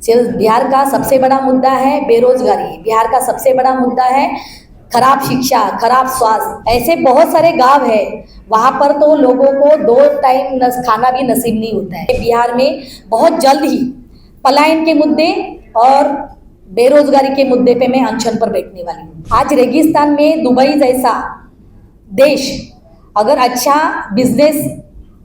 सिर्फ बिहार का सबसे बड़ा मुद्दा है बेरोजगारी, बिहार का सबसे बड़ा मुद्दा है खराब शिक्षा, खराब स्वास्थ्य। ऐसे बहुत सारे गांव है, वहां पर तो लोगों को 2 टाइम खाना भी नसीब नहीं होता है। बिहार में बहुत जल्द ही पलायन के मुद्दे और बेरोजगारी के मुद्दे पे मैं अनशन पर बैठने वाली हूँ। आज रेगिस्तान में दुबई जैसा देश अगर अच्छा बिजनेस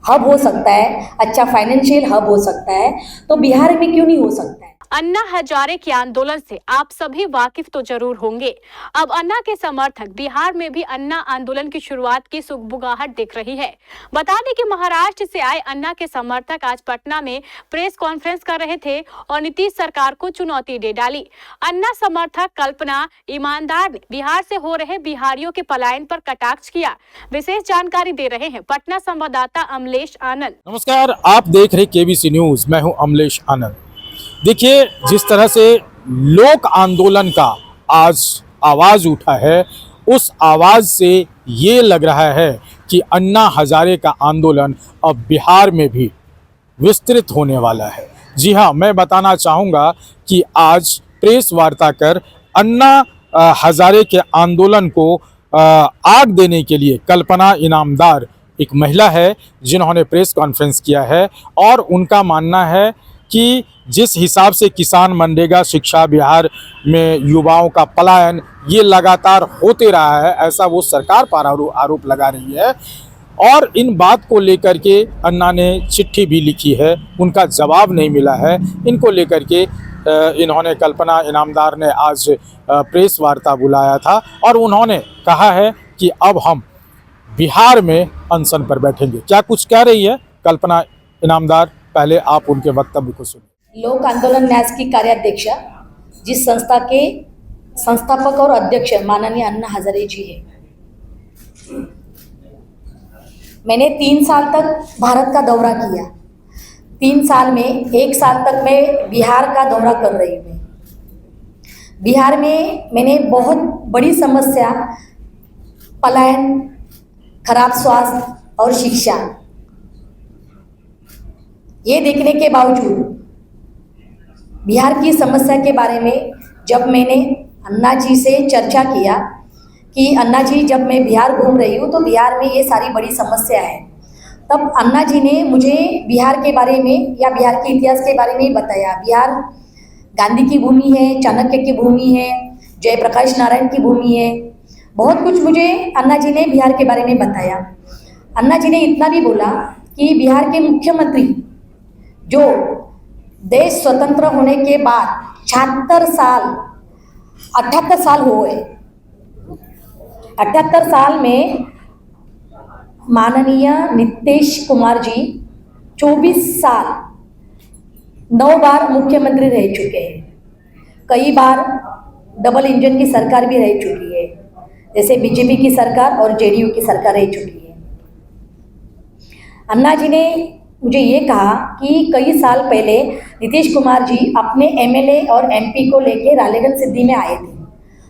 हब हो सकता है, अच्छा फाइनेंशियल हब हो सकता है, तो बिहार में क्यों नहीं हो सकता है। अन्ना हजारे के आंदोलन से आप सभी वाकिफ तो जरूर होंगे। अब अन्ना के समर्थक बिहार में भी अन्ना आंदोलन की शुरुआत की सुगबुगाहट दिख रही है। बता दें कि महाराष्ट्र से आए अन्ना के समर्थक आज पटना में प्रेस कॉन्फ्रेंस कर रहे थे और नीतीश सरकार को चुनौती दे डाली। अन्ना समर्थक कल्पना ईमानदार ने बिहार से हो रहे बिहारियों के पलायन पर कटाक्ष किया। विशेष जानकारी दे रहे हैं पटना संवाददाता अमलेश आनंद। नमस्कार, आप देख रहे केबीसी न्यूज, मैं हूं अमलेश आनंद। देखिए, जिस तरह से लोक आंदोलन का आज आवाज उठा है, उस आवाज से ये लग रहा है कि अन्ना हजारे का आंदोलन अब बिहार में भी विस्तृत होने वाला है। जी हाँ, मैं बताना चाहूँगा कि आज प्रेस वार्ता कर अन्ना हजारे के आंदोलन को आग देने के लिए कल्पना इनामदार एक महिला है जिन्होंने प्रेस कॉन्फ्रेंस किया है और उनका मानना है कि जिस हिसाब से किसान, मनरेगा, शिक्षा, बिहार में युवाओं का पलायन ये लगातार होते रहा है, ऐसा वो सरकार पर आरोप लगा रही है। और इन बात को लेकर के अन्ना ने चिट्ठी भी लिखी है, उनका जवाब नहीं मिला है। इनको लेकर के इन्होंने कल्पना इनामदार ने आज प्रेस वार्ता बुलाया था और उन्होंने कहा है कि अब हम बिहार में अनशन पर बैठेंगे। क्या कुछ कह रही है कल्पना इनामदार, पहले आप उनके वक्तव्य को सुनिए। लोक आंदोलन न्यास की कार्याध्यक्ष, जिस संस्था के संस्थापक और अध्यक्ष माननीय अन्ना हजारे जी है। मैंने 3 साल तक भारत का दौरा किया। 3 साल में 1 साल तक मैं बिहार का दौरा कर रही हूँ। बिहार में मैंने बहुत बड़ी समस्या पलायन, खराब स्वास्थ्य और शिक्षा, ये देखने के बावजूद बिहार की समस्या के बारे में जब मैंने अन्ना जी से चर्चा किया कि अन्ना जी, जब मैं बिहार घूम रही हूँ तो बिहार में ये सारी बड़ी समस्या है, तब अन्ना जी ने मुझे बिहार के बारे में या बिहार के इतिहास के बारे में बताया। बिहार गांधी की भूमि है, चाणक्य की भूमि है, जयप्रकाश नारायण की भूमि है। बहुत कुछ मुझे अन्ना जी ने बिहार के बारे में बताया। अन्ना जी ने इतना भी बोला कि बिहार के मुख्यमंत्री जो देश स्वतंत्र होने के बाद 78 साल हुए, 78 साल में माननीय नीतीश कुमार जी 24 साल 9 बार मुख्यमंत्री रह चुके हैं। कई बार डबल इंजन की सरकार भी रह चुकी है, जैसे बीजेपी की सरकार और जेडीयू की सरकार रह चुकी है। अन्ना जी ने मुझे ये कहा कि कई साल पहले नीतीश कुमार जी अपने एमएलए और एमपी को लेके रालेगंज सिद्धि में आए थे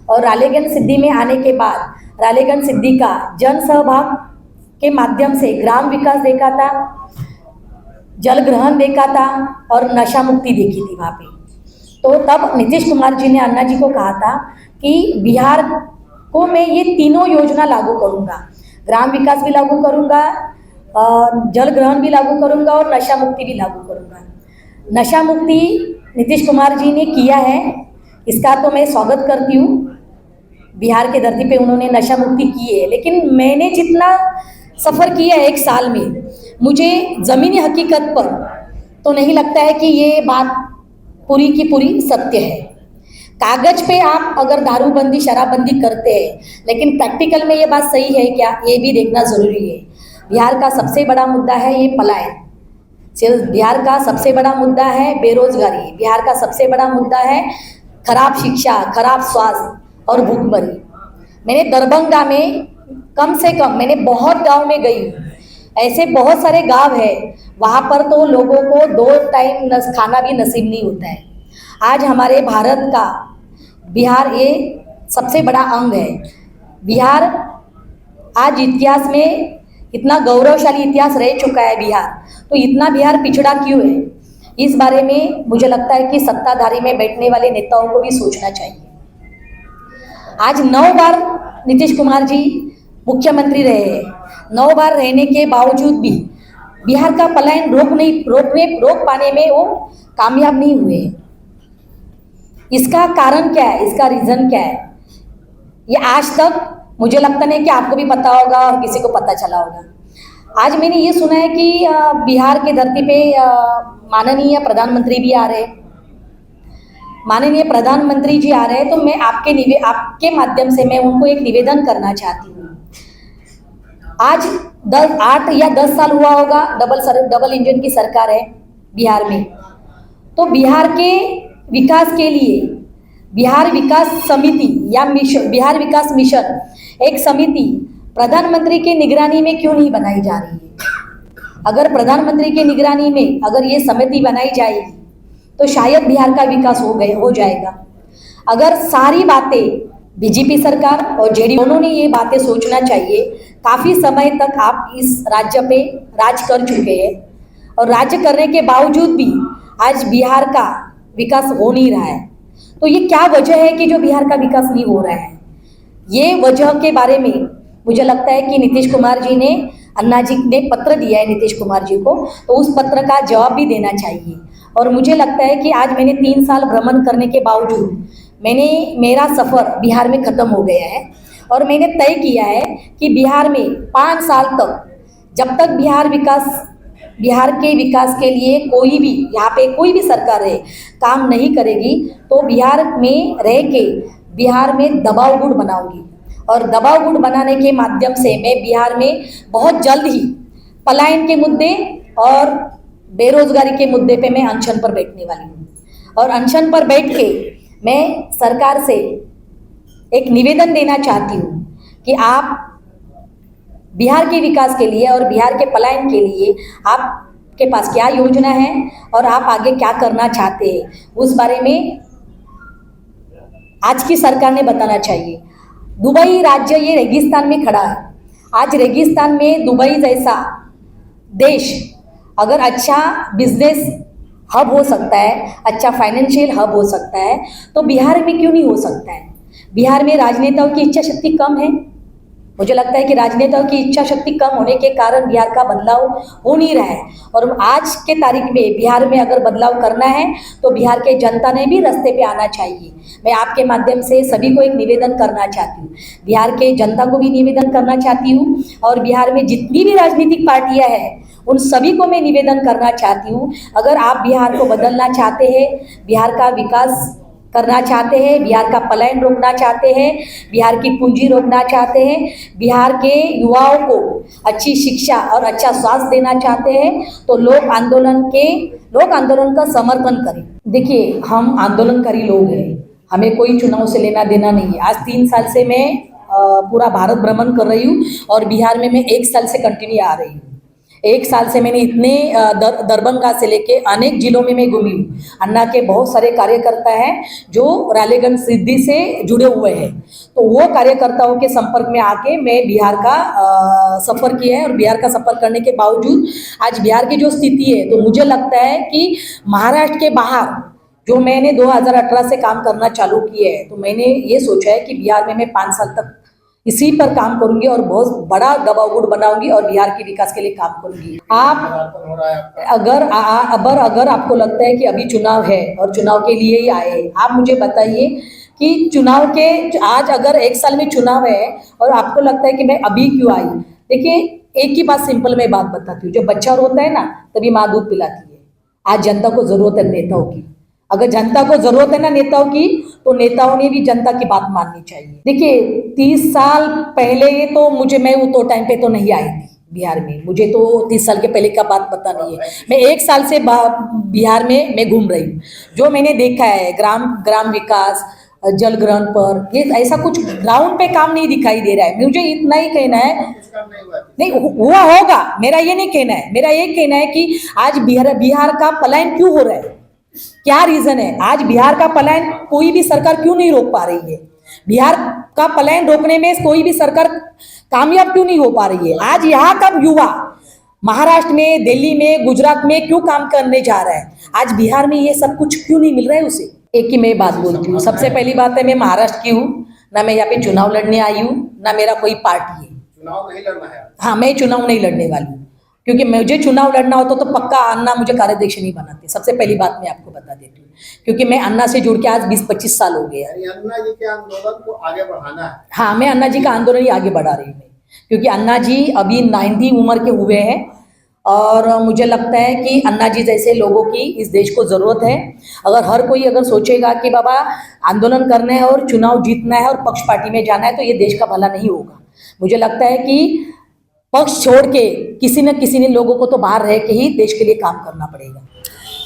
और रालेगंज सिद्धि में आने के बाद रालेगंज सिद्धि का जन सहभाग के माध्यम से ग्राम विकास देखा था, जल ग्रहण देखा था और नशा मुक्ति देखी थी वहाँ पे। तो तब नीतीश कुमार जी ने अन्ना जी को कहा था कि बिहार को मैं ये तीनों योजना लागू करूँगा, ग्राम विकास भी लागू करूँगा, जल ग्रहण भी लागू करूँगा और नशा मुक्ति भी लागू करूँगा। नशा मुक्ति नीतीश कुमार जी ने किया है, इसका तो मैं स्वागत करती हूँ। बिहार के धरती पे उन्होंने नशा मुक्ति की है, लेकिन मैंने जितना सफ़र किया है 1 साल में, मुझे ज़मीनी हकीकत पर तो नहीं लगता है कि ये बात पूरी की पूरी सत्य है। कागज पे आप अगर दारूबंदी, शराबबंदी करते हैं, लेकिन प्रैक्टिकल में ये बात सही है क्या, ये भी देखना ज़रूरी है। बिहार का सबसे बड़ा मुद्दा है ये पलायन। सिर्फ बिहार का सबसे बड़ा मुद्दा है बेरोजगारी, बिहार का सबसे बड़ा मुद्दा है खराब शिक्षा, खराब स्वास्थ्य और भूखमरी। मैंने दरभंगा में कम से कम, मैंने बहुत गांव में गई हूँ, ऐसे बहुत सारे गांव है, वहाँ पर तो लोगों को 2 टाइम खाना भी नसीब नहीं होता है। आज हमारे भारत का बिहार ये सबसे बड़ा अंग है। बिहार आज इतिहास में इतना गौरवशाली इतिहास रह चुका है बिहार, तो इतना बिहार पिछड़ा क्यों है? इस बारे में मुझे लगता है कि सत्ताधारी में बैठने वाले नेताओं को भी सोचना चाहिए। आज 9 बार नीतीश कुमार जी मुख्यमंत्री रहे हैं, 9 बार रहने के बावजूद भी बिहार का पलायन रोक पाने में वो कामयाब नहीं हुए। इसका कारण क्या है, इसका रीज़न क्या है, ये आज तक मुझे लगता नहीं कि आपको भी पता होगा और किसी को पता चला होगा। आज मैंने ये सुना है कि बिहार के धरती पे माननीय प्रधानमंत्री भी आ रहे हैं, माननीय प्रधानमंत्री जी आ रहे हैं, तो मैं आपके माध्यम से मैं उनको एक निवेदन करना चाहती हूँ। आज 8 या 10 साल हुआ होगा डबल इंजन की सरकार है बिहार में, तो बिहार के विकास के लिए बिहार विकास समिति या बिहार विकास मिशन एक समिति प्रधानमंत्री के निगरानी में क्यों नहीं बनाई जा रही है। अगर प्रधानमंत्री के निगरानी में अगर ये समिति बनाई जाएगी तो शायद बिहार का विकास हो जाएगा। अगर सारी बातें बीजेपी सरकार और जेडीयू दोनों ने ये बातें सोचना चाहिए। काफ़ी समय तक आप इस राज्य पे राज कर चुके हैं और राज्य करने के बावजूद भी आज बिहार का विकास हो नहीं रहा है। तो ये क्या वजह है कि जो बिहार का विकास नहीं हो रहा है? ये वजह के बारे में मुझे लगता है कि नीतीश कुमार जी ने, अन्ना जी ने पत्र दिया है नीतीश कुमार जी को, तो उस पत्र का जवाब भी देना चाहिए। और मुझे लगता है कि आज मैंने 3 साल भ्रमण करने के बावजूद मेरा सफ़र बिहार में ख़त्म हो गया है और मैंने तय किया है कि बिहार में 5 साल तक जब तक बिहार के विकास के लिए कोई भी यहाँ पे कोई भी सरकार है काम नहीं करेगी, तो बिहार में रह के बिहार में दबाव गुट बनाऊंगी और दबाव गुट बनाने के माध्यम से मैं बिहार में बहुत जल्द ही पलायन के मुद्दे और बेरोजगारी के मुद्दे पे मैं अनशन पर बैठने वाली हूँ। और अनशन पर बैठ के मैं सरकार से एक निवेदन देना चाहती हूँ कि आप बिहार के विकास के लिए और बिहार के पलायन के लिए आपके पास क्या योजना है और आप आगे क्या करना चाहते हैं, उस बारे में आज की सरकार ने बताना चाहिए। दुबई राज्य ये रेगिस्तान में खड़ा है। आज रेगिस्तान में दुबई जैसा देश अगर अच्छा बिजनेस हब हो सकता है, अच्छा फाइनेंशियल हब हो सकता है, तो बिहार में क्यों नहीं हो सकता है? बिहार में राजनेताओं की इच्छा शक्ति कम है। मुझे लगता है कि राजनेताओं की इच्छा शक्ति कम होने के कारण बिहार का बदलाव हो नहीं रहा है। और आज के तारीख में बिहार में अगर बदलाव करना है तो बिहार के जनता ने भी रास्ते पे आना चाहिए। मैं आपके माध्यम से सभी को एक निवेदन करना चाहती हूँ, बिहार के जनता को भी निवेदन करना चाहती हूँ और बिहार में जितनी भी राजनीतिक पार्टियाँ हैं उन सभी को मैं निवेदन करना चाहती हूँ, अगर आप बिहार को बदलना चाहते हैं, बिहार का विकास करना चाहते हैं, बिहार का पलायन रोकना चाहते हैं, बिहार की पूंजी रोकना चाहते हैं, बिहार के युवाओं को अच्छी शिक्षा और अच्छा स्वास्थ्य देना चाहते हैं, तो लोक आंदोलन का समर्थन करें। देखिए, हम आंदोलनकारी लोग हैं, हमें कोई चुनाव से लेना देना नहीं है। आज 3 साल से मैं पूरा भारत भ्रमण कर रही हूँ और बिहार में मैं 1 साल से कंटिन्यू आ रही हूँ। 1 साल से मैंने इतने दरभंगा से लेके अनेक जिलों में मैं घूमी हूँ। अन्ना के बहुत सारे कार्यकर्ता हैं जो रालेगंज सिद्धि से जुड़े हुए हैं, तो वो कार्यकर्ताओं के संपर्क में आके मैं बिहार का सफ़र किया है और बिहार का सफ़र करने के बावजूद आज बिहार की जो स्थिति है, तो मुझे लगता है कि महाराष्ट्र के बाहर जो मैंने 2018 से काम करना चालू किया है, तो मैंने ये सोचा है कि बिहार में मैं 5 साल तक इसी पर काम करूंगी और बहुत बड़ा दबाव गुट बनाऊंगी और बिहार के विकास के लिए काम करूंगी। अगर आपको लगता है कि अभी चुनाव है और चुनाव के लिए ही आए, आप मुझे बताइए कि चुनाव के आज अगर 1 साल में चुनाव है और आपको लगता है कि मैं अभी क्यों आई। देखिए, एक ही बात सिंपल मैं बात बताती हूँ, जब बच्चा रोता है ना तभी माँ दूध पिलाती है। आज जनता को जरूरत है नेताओं की। अगर जनता को जरूरत है ना नेताओं की, तो नेताओं ने भी जनता की बात माननी चाहिए। देखिए, 30 साल पहले तो मैं तो टाइम पे तो नहीं आई थी बिहार में, मुझे तो 30 साल के पहले का बात पता नहीं है। मैं 1 साल से बिहार में मैं घूम रही हूँ। जो मैंने देखा है ग्राम विकास, जल ग्रहण पर, ये ऐसा कुछ ग्राउंड पे काम नहीं दिखाई दे रहा है। मुझे इतना ही कहना है, नहीं हुआ होगा, मेरा ये नहीं कहना है। मेरा ये कहना है कि आज बिहार का पलायन क्यों हो रहा है, क्या रीजन है? आज बिहार का पलायन कोई भी सरकार क्यों नहीं रोक पा रही है? बिहार का पलायन रोकने में कोई भी सरकार कामयाब क्यों नहीं हो पा रही है? आज यहाँ का युवा महाराष्ट्र में, दिल्ली में, गुजरात में क्यों काम करने जा रहा है? आज बिहार में ये सब कुछ क्यों नहीं मिल रहा है उसे? एक ही मैं बात बोलती हूँ। सबसे पहली बात है, मैं महाराष्ट्र की हूँ, ना मैं यहाँ पे चुनाव लड़ने आई हूँ, ना मेरा कोई पार्टी है। चुनाव नहीं लड़ना है? हाँ, मैं चुनाव नहीं लड़ने वाली हूँ, क्योंकि मुझे चुनाव लड़ना होता तो पक्का अन्ना मुझे कार्याध्यक्ष नहीं बनाते। सबसे पहली बात मैं आपको बता देती हूँ, क्योंकि मैं अन्ना से जुड़ के आज 20-25 साल हो गया। यानी अन्ना जी के आंदोलन को आगे बढ़ाना है? हाँ, मैं अन्ना जी का आंदोलन ही आगे बढ़ा रही हूँ, क्योंकि अन्ना जी अभी 90 उम्र के हुए हैं और मुझे लगता है कि अन्ना जी जैसे लोगों की इस देश को ज़रूरत है। अगर हर कोई अगर सोचेगा कि बाबा आंदोलन करना है और चुनाव जीतना है और पक्ष पार्टी में जाना है, तो ये देश का भला नहीं होगा। मुझे लगता है कि पक्ष छोड़ के किसी न किसी ने लोगों को तो बाहर रह के ही देश के लिए काम करना पड़ेगा।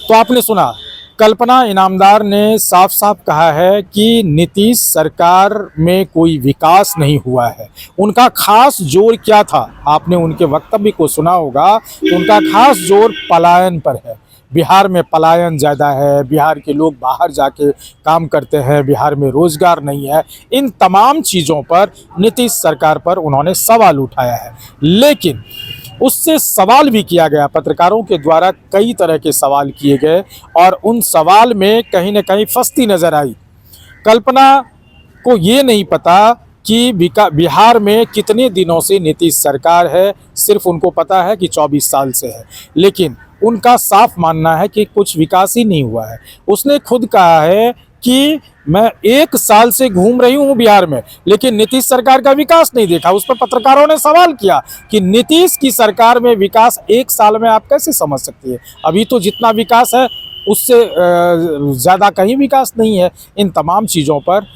तो आपने सुना, कल्पना इनामदार ने साफ साफ कहा है कि नीतीश सरकार में कोई विकास नहीं हुआ है। उनका खास जोर क्या था? आपने उनके वक्तव्य को सुना होगा। तो उनका खास जोर पलायन पर है। बिहार में पलायन ज़्यादा है, बिहार के लोग बाहर जाके काम करते हैं, बिहार में रोज़गार नहीं है। इन तमाम चीज़ों पर नीतीश सरकार पर उन्होंने सवाल उठाया है। लेकिन उससे सवाल भी किया गया, पत्रकारों के द्वारा कई तरह के सवाल किए गए और उन सवाल में कहीं न कहीं फंसती नज़र आई। कल्पना को ये नहीं पता कि बिहार में कितने दिनों से नीतीश सरकार है, सिर्फ उनको पता है कि 24 साल से है। लेकिन उनका साफ मानना है कि कुछ विकास ही नहीं हुआ है। उसने खुद कहा है कि मैं 1 साल से घूम रही हूँ बिहार में, लेकिन नीतीश सरकार का विकास नहीं देखा। उस पर पत्रकारों ने सवाल किया कि नीतीश की सरकार में विकास 1 साल में आप कैसे समझ सकती है? अभी तो जितना विकास है उससे ज़्यादा कहीं विकास नहीं है। इन तमाम चीज़ों पर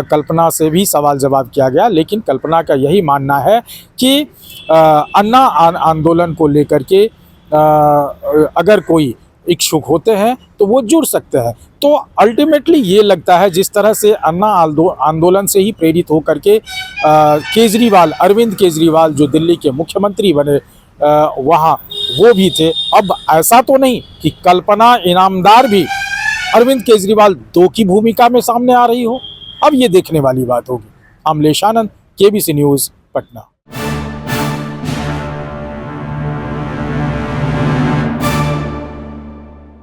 कल्पना से भी सवाल जवाब किया गया, लेकिन कल्पना का यही मानना है कि अन्ना आंदोलन को लेकर के अगर कोई इच्छुक होते हैं तो वो जुड़ सकते हैं। तो अल्टीमेटली ये लगता है जिस तरह से अन्ना आंदोलन से ही प्रेरित होकर के केजरीवाल, अरविंद केजरीवाल जो दिल्ली के मुख्यमंत्री बने, वहाँ वो भी थे। अब ऐसा तो नहीं कि कल्पना इनामदार भी अरविंद केजरीवाल 2 की भूमिका में सामने आ रही हो। अब ये देखने वाली बात होगी। अमलेश आनंद, केबीसी न्यूज़, पटना।